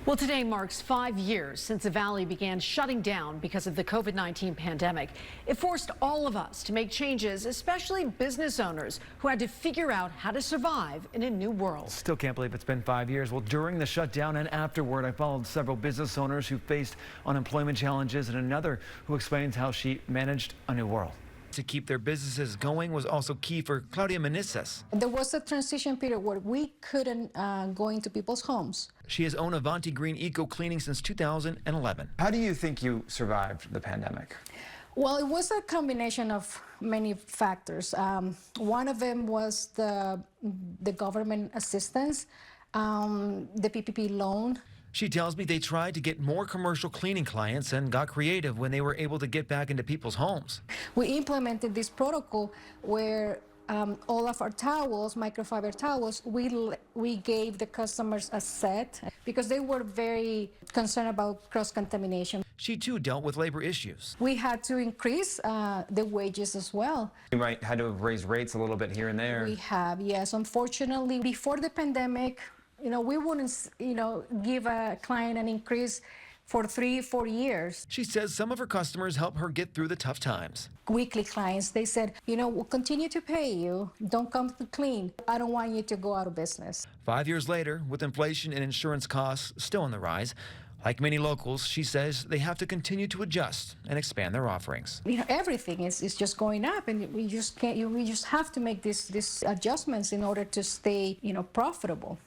Well, today marks 5 years since the Valley began shutting down because of the COVID-19 pandemic. It forced all of us to make changes, especially business owners who had to figure out how to survive in a new world. Still can't believe it's been 5 years. Well, during the shutdown and afterward, I followed several business owners who faced unemployment challenges and another who explains how she managed a new world. To keep their businesses going was also key for Claudia Meneses. There was a transition period where we couldn't go into people's homes. She has owned Avanti Green eco cleaning since 2011. How do you think you survived the pandemic? Well, it was a combination of many factors. One of them was the government assistance, the PPP loan. She tells me they tried to get more commercial cleaning clients and got creative when they were able to get back into people's homes. We implemented this protocol where all of our towels, microfiber towels, we gave the customers a set because they were very concerned about cross-contamination. She too dealt with labor issues. We had to increase the wages as well. You might had to raise rates a little bit here and there. We have, yes. Unfortunately, before the pandemic, we wouldn't, give a client an increase for 3-4 years. She says some of her customers help her get through the tough times. Weekly clients, they said, we'll continue to pay you. Don't come to clean. I don't want you to go out of business. 5 years later, with inflation and insurance costs still on the rise, like many locals, she says they have to continue to adjust and expand their offerings. Everything is just going up, and we just can't. We just have to make these adjustments in order to stay, profitable.